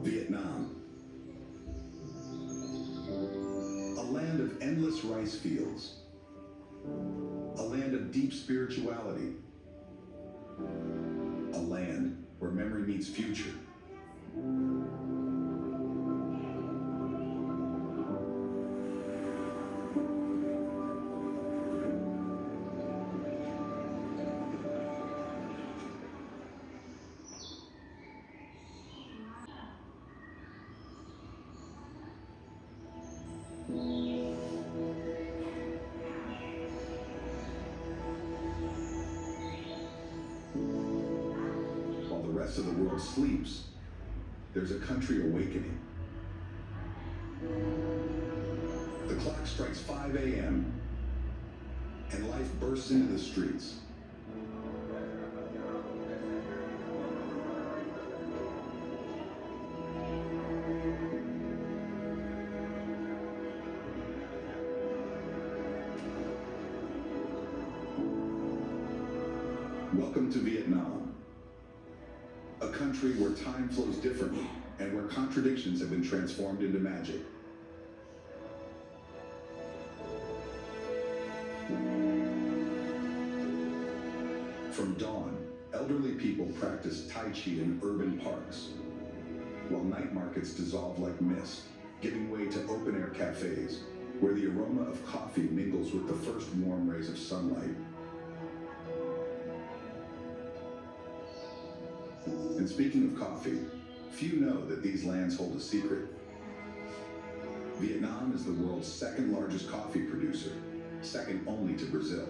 Vietnam. A land of endless rice fields. A land of deep spirituality. A land where memory meets future. While the rest of the world sleeps, there's a country awakening. The clock strikes 5 a.m. and life bursts into the streets. Welcome to Vietnam, a country where time flows differently and where contradictions have been transformed into magic. From dawn, elderly people practice Tai Chi in urban parks, while night markets dissolve like mist, giving way to open-air cafes, where the aroma of coffee mingles with the first warm rays of sunlight. And speaking of coffee, few know that these lands hold a secret. Vietnam is the world's second largest coffee producer, second only to Brazil.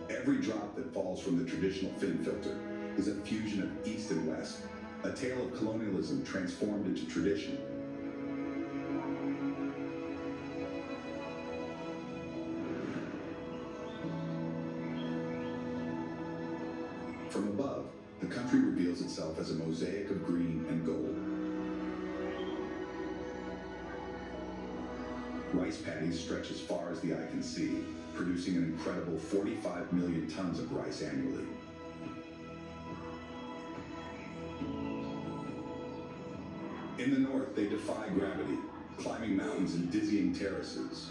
Every drop that falls from the traditional fin filter is a fusion of East and West, a tale of colonialism transformed into tradition. From above, the country reveals itself as a mosaic of green and gold. Rice paddies stretch as far as the eye can see, producing an incredible 45 million tons of rice annually. In the north, they defy gravity, climbing mountains and dizzying terraces.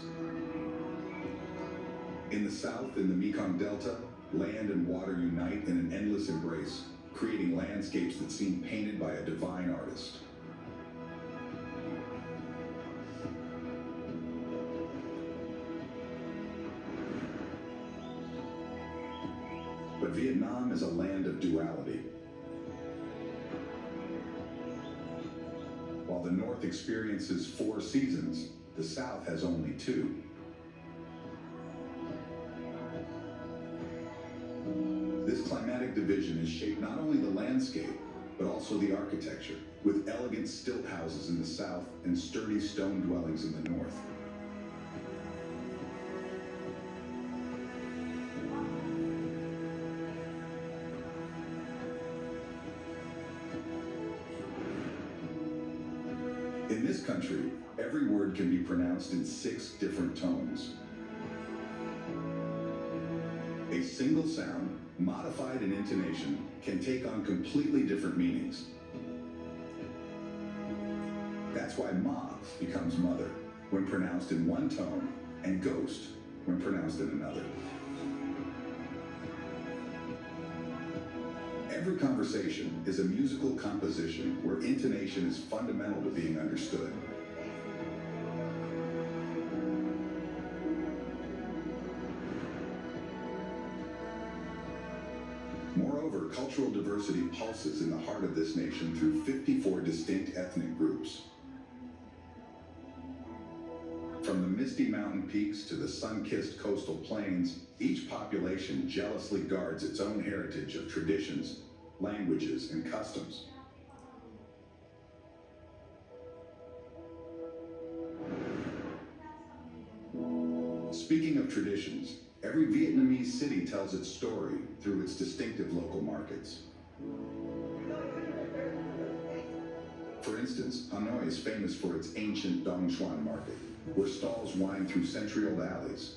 In the south, in the Mekong Delta, land and water unite in an endless embrace, creating landscapes that seem painted by a divine artist. But Vietnam is a land of duality. While the North experiences 4 seasons, the South has only 2. This climatic division has shaped not only the landscape, but also the architecture, with elegant stilt houses in the south and sturdy stone dwellings in the north. In this country, every word can be pronounced in 6 different tones. A single sound, modified in intonation, can take on completely different meanings. That's why ma becomes mother when pronounced in one tone, and ghost when pronounced in another. Every conversation is a musical composition where intonation is fundamental to being understood. Moreover, cultural diversity pulses in the heart of this nation through 54 distinct ethnic groups. From the misty mountain peaks to the sun-kissed coastal plains, each population jealously guards its own heritage of traditions, languages, and customs. Speaking of traditions, every Vietnamese city tells its story through its distinctive local markets. For instance, Hanoi is famous for its ancient Dong Xuan market, where stalls wind through century-old alleys.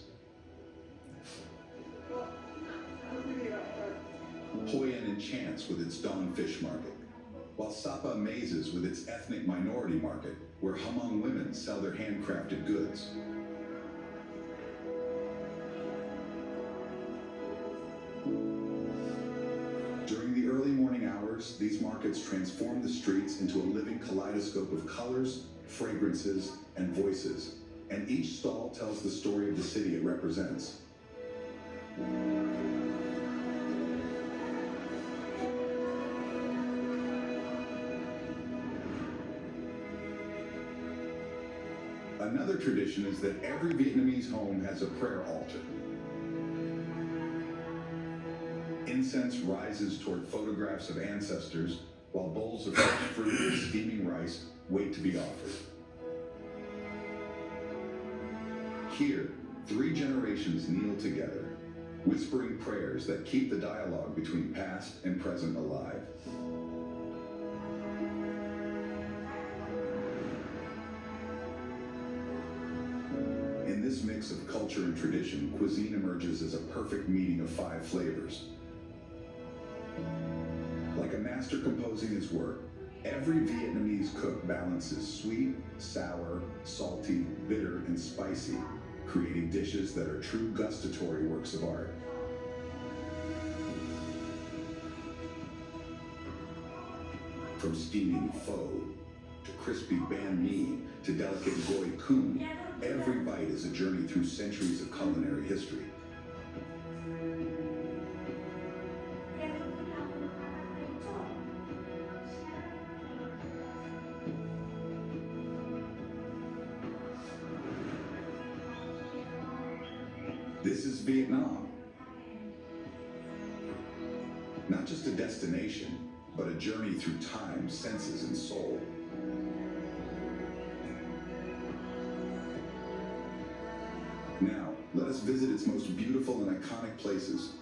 Hoi An enchants with its Dawn Fish Market, while Sapa amazes with its ethnic minority market, where Hmong women sell their handcrafted goods. During the early morning hours, these markets transform the streets into a living kaleidoscope of colors, fragrances, and voices, and each stall tells the story of the city it represents. Another tradition is that every Vietnamese home has a prayer altar. Incense rises toward photographs of ancestors, while bowls of fresh fruit and steaming rice wait to be offered. Here, 3 generations kneel together, whispering prayers that keep the dialogue between past and present alive. In this mix of culture and tradition, cuisine emerges as a perfect meeting of 5 flavors. Like a master composing his work, every Vietnamese cook balances sweet, sour, salty, bitter, and spicy, creating dishes that are true gustatory works of art. From steaming pho, to crispy banh mi, to delicate goi kun, every bite is a journey through centuries of culinary history. This is Vietnam. Not just a destination, but a journey through time, senses, and soul. Now, let us visit its most beautiful and iconic places.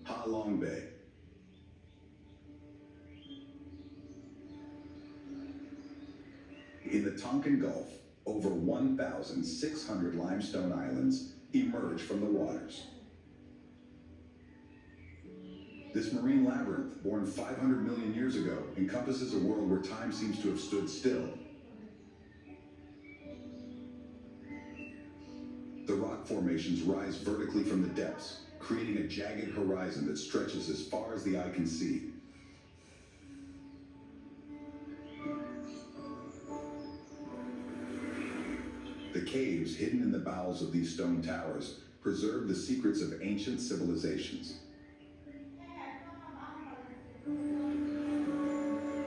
Ha Long Bay. In the Tonkin Gulf, over 1,600 limestone islands emerge from the waters. This marine labyrinth, born 500 million years ago, encompasses a world where time seems to have stood still. The rock formations rise vertically from the depths, creating a jagged horizon that stretches as far as the eye can see. The caves hidden in the bowels of these stone towers preserve the secrets of ancient civilizations.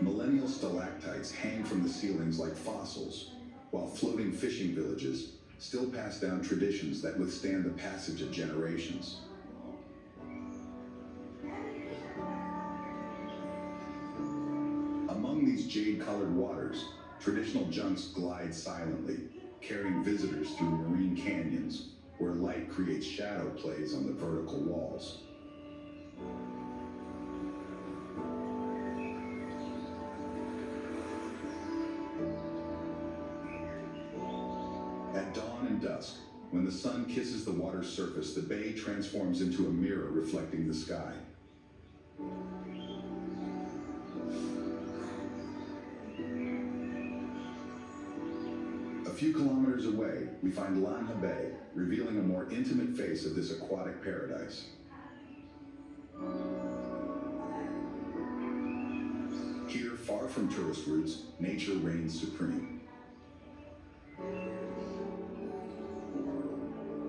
Millennial stalactites hang from the ceilings like fossils, while floating fishing villages still pass down traditions that withstand the passage of generations. Among these jade-colored waters, traditional junks glide silently, carrying visitors through marine canyons, where light creates shadow plays on the vertical walls. At dawn and dusk, when the sun kisses the water's surface, the bay transforms into a mirror reflecting the sky. A few kilometers away, we find Lan Ha Bay, revealing a more intimate face of this aquatic paradise. Here, far from tourist routes, nature reigns supreme.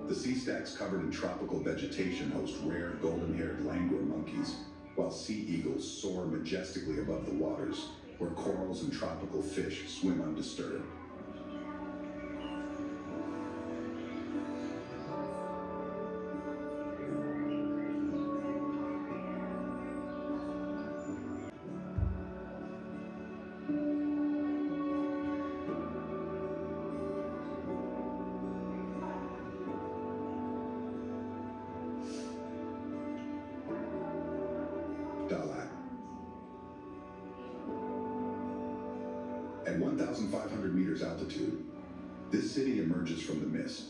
The sea stacks covered in tropical vegetation host rare golden-haired langur monkeys, while sea eagles soar majestically above the waters, where corals and tropical fish swim undisturbed. At 1,500 meters altitude, this city emerges from the mist.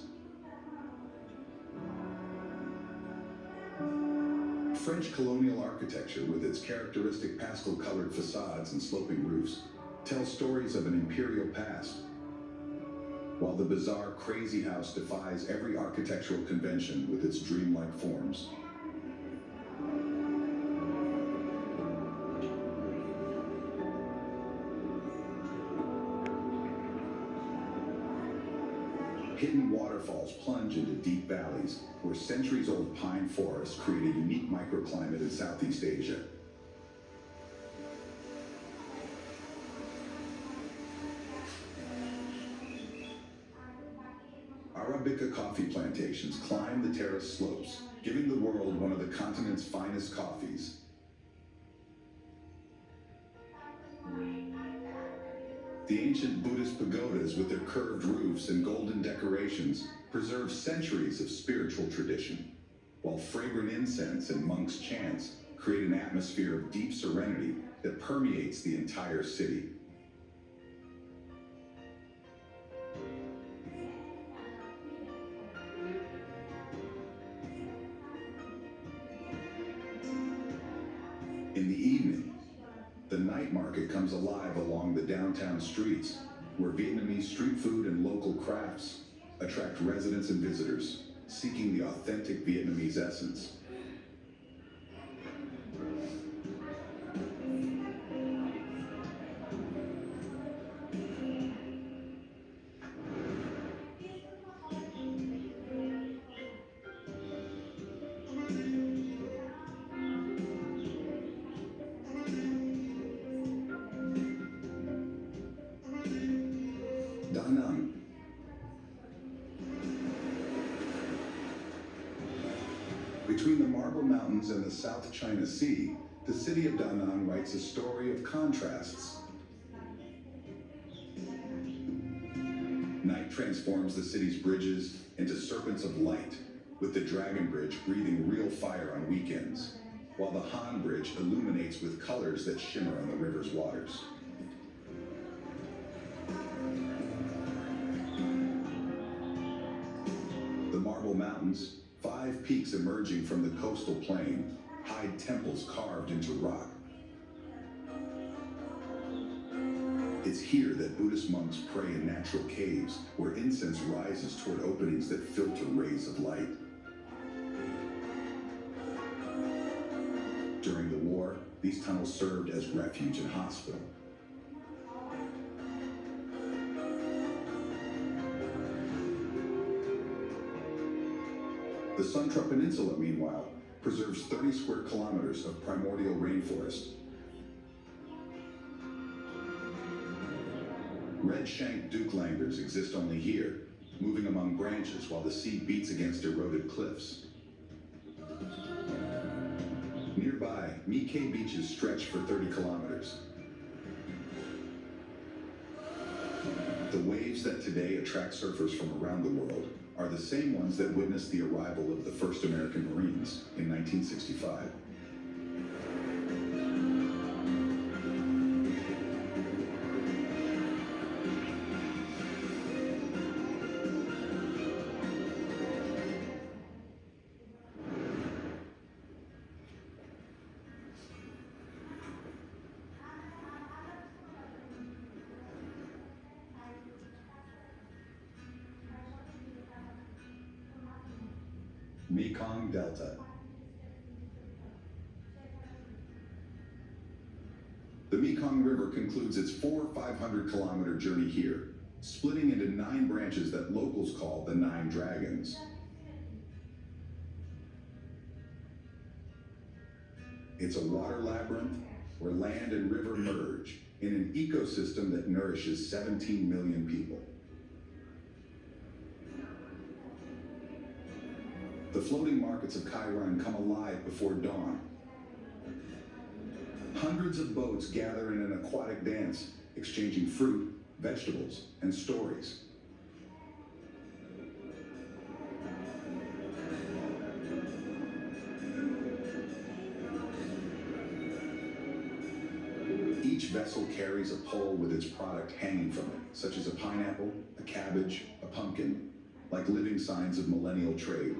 French colonial architecture, with its characteristic pastel-colored facades and sloping roofs, tells stories of an imperial past, while the bizarre crazy house defies every architectural convention with its dreamlike forms. Hidden waterfalls plunge into deep valleys, where centuries-old pine forests create a unique microclimate in Southeast Asia. Arabica coffee plantations climb the terrace slopes, giving the world one of the continent's finest coffees. The ancient Buddhist pagodas, with their curved roofs and golden decorations, preserve centuries of spiritual tradition, while fragrant incense and monks' chants create an atmosphere of deep serenity that permeates the entire city. In the evening, the night market comes alive along the downtown streets, where Vietnamese street food and local crafts attract residents and visitors seeking the authentic Vietnamese essence. Da Nang. Between the Marble Mountains and the South China Sea, the city of Da Nang writes a story of contrasts. Night transforms the city's bridges into serpents of light, with the Dragon Bridge breathing real fire on weekends, while the Han Bridge illuminates with colors that shimmer on the river's waters. The Marble Mountains, 5 peaks emerging from the coastal plain, hide temples carved into rock. It's here that Buddhist monks pray in natural caves, where incense rises toward openings that filter rays of light. During the war, these tunnels served as refuge and hospital. The Sumatra Peninsula, meanwhile, preserves 30 square kilometers of primordial rainforest. Red-shanked dukelangers exist only here, moving among branches while the sea beats against eroded cliffs. Nearby, Mike beaches stretch for 30 kilometers. The waves that today attract surfers from around the world are the same ones that witnessed the arrival of the first American Marines in 1965. Mekong Delta. The Mekong River concludes its 500-kilometer journey here, splitting into 9 branches that locals call the 9 Dragons. It's a water labyrinth where land and river merge in an ecosystem that nourishes 17 million people. The floating markets of Kairan come alive before dawn. Hundreds of boats gather in an aquatic dance, exchanging fruit, vegetables, and stories. Each Each vessel carries a pole with its product hanging from it, such as a pineapple, a cabbage, a pumpkin, like living signs of millennial trade.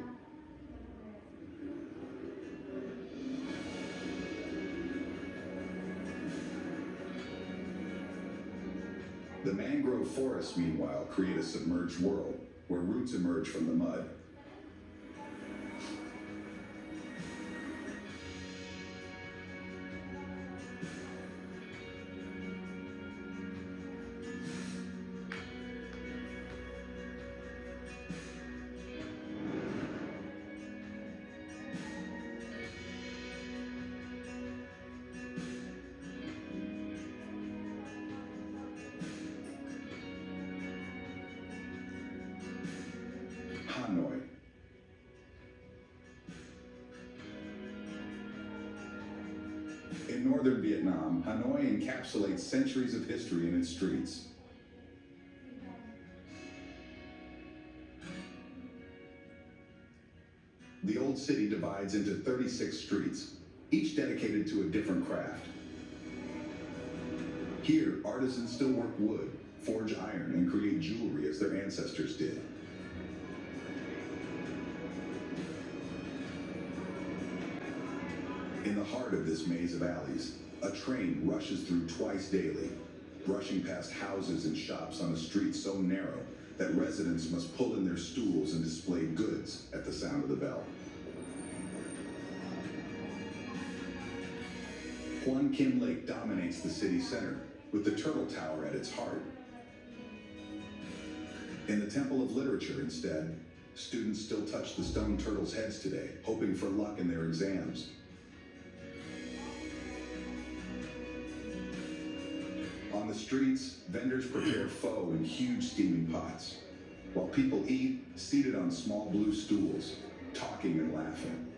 The mangrove forests, meanwhile, create a submerged world where roots emerge from the mud. Hanoi. In northern Vietnam, Hanoi encapsulates centuries of history in its streets. The old city divides into 36 streets, each dedicated to a different craft. Here, artisans still work wood, forge iron, and create jewelry as their ancestors did. In the heart of this maze of alleys, a train rushes through twice daily, brushing past houses and shops on a street so narrow that residents must pull in their stools and display goods at the sound of the bell. Huan Kim Lake dominates the city center, with the Turtle Tower at its heart. In the Temple of Literature, instead, students still touch the stone turtles' heads today, hoping for luck in their exams. On the streets, vendors prepare pho in huge steaming pots, while people eat seated on small blue stools, talking and laughing.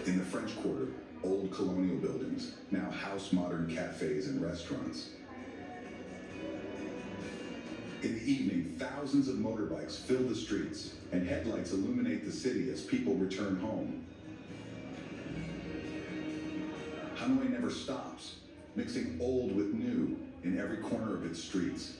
In the French Quarter, old colonial buildings now house modern cafes and restaurants. In the evening, thousands of motorbikes fill the streets, and headlights illuminate the city as people return home. Hanoi never stops, mixing old with new in every corner of its streets.